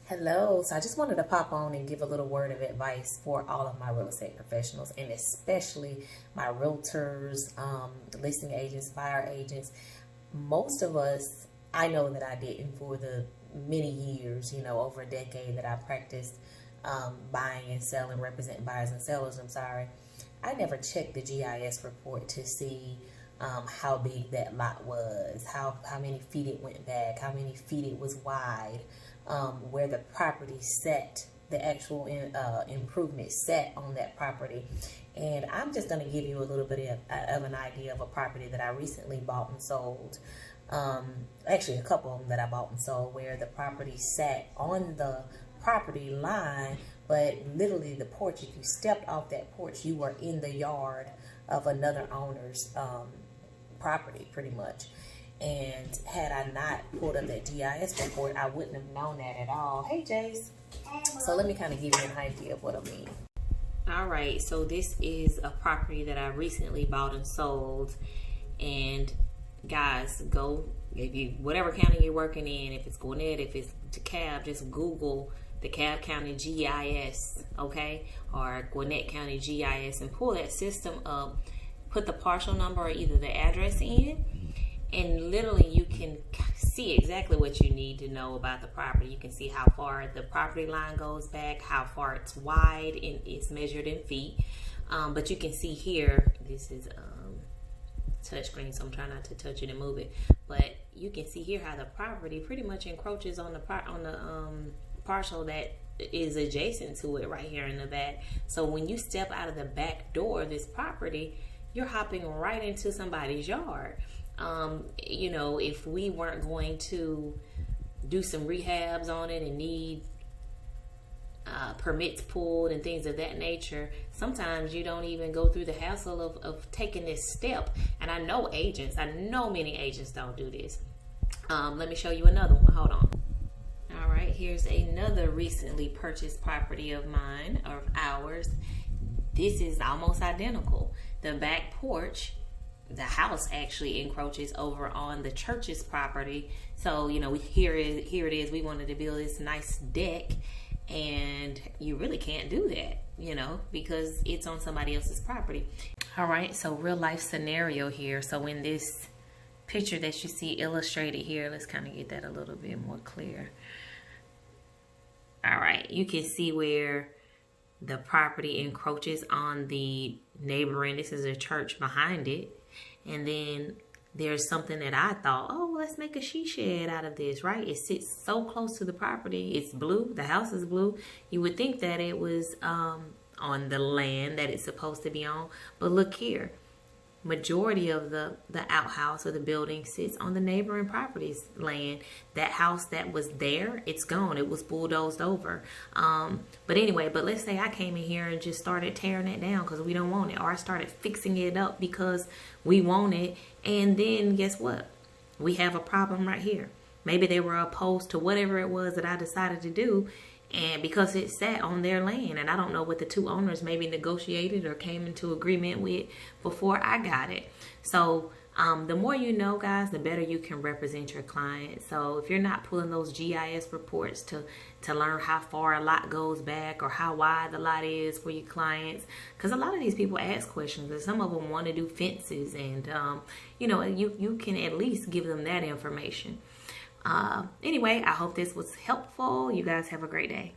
Hello. So I just wanted to pop on and give a little word of advice for all of my real estate professionals, and especially my realtors, listing agents, buyer agents. Most of us, I know that I didn't for the many years, over a decade that I practiced buying and selling, representing buyers and sellers. I'm sorry. I never checked the GIS report to see how big that lot was, how many feet it went back, how many feet it was wide, where the property sat, the actual improvement sat on that property. And I'm just going to give you a little bit of an idea of a property that I recently bought and sold. Actually, a couple of them that I bought and sold, where the property sat on the property line, but literally the porch, if you stepped off that porch, you were in the yard of another owner's property, pretty much. And had I not pulled up that GIS report, I wouldn't have known that at all. Hey, Jace. So let me kind of give you an idea of what I mean. All right, so this is a property that I recently bought and sold. And guys, go, if you, whatever county you're working in, if it's Gwinnett, if it's DeKalb, just Google DeKalb County GIS, okay? Or Gwinnett County GIS, and pull that system up, put the parcel number or either the address in, and literally you can see exactly what you need to know about the property. You can see how far the property line goes back, how far it's wide, and it's measured in feet. But you can see here, this is touchscreen, so I'm trying not to touch it and move it. But you can see here how the property pretty much encroaches on the parcel that is adjacent to it right here in the back. So when you step out of the back door of this property, you're hopping right into somebody's yard. If we weren't going to do some rehabs on it and need permits pulled and things of that nature, sometimes you don't even go through the hassle of taking this step. And I know many agents don't do this. Let me show you another one. Hold on. All right, here's another recently purchased property of mine, or of ours. This is almost identical. The back porch, the house actually encroaches over on the church's property. So, here it is. We wanted to build this nice deck, and you really can't do that, because it's on somebody else's property. All right, so real life scenario here. So in this picture that you see illustrated here, let's kind of get that a little bit more clear. All right, you can see where the property encroaches on the neighboring, this is a church behind it. And then there's something that I thought, oh, let's make a she shed out of this, right? It sits so close to the property. It's blue. The house is blue. You would think that it was on the land that it's supposed to be on. But look here. Majority of the outhouse or the building sits on the neighboring property's land. That house that was there, it's gone. It was bulldozed over. But anyway, let's say I came in here and just started tearing it down because we don't want it, or I started fixing it up because we want it, and then guess what? We have a problem right here. Maybe they were opposed to whatever it was that I decided to do, and because it sat on their land, and I don't know what the two owners maybe negotiated or came into agreement with before I got it. So the more you know, guys, the better you can represent your client. So if you're not pulling those GIS reports to learn how far a lot goes back or how wide the lot is for your clients, because a lot of these people ask questions, and some of them want to do fences, and you can at least give them that information. Anyway, I hope this was helpful. You guys have a great day.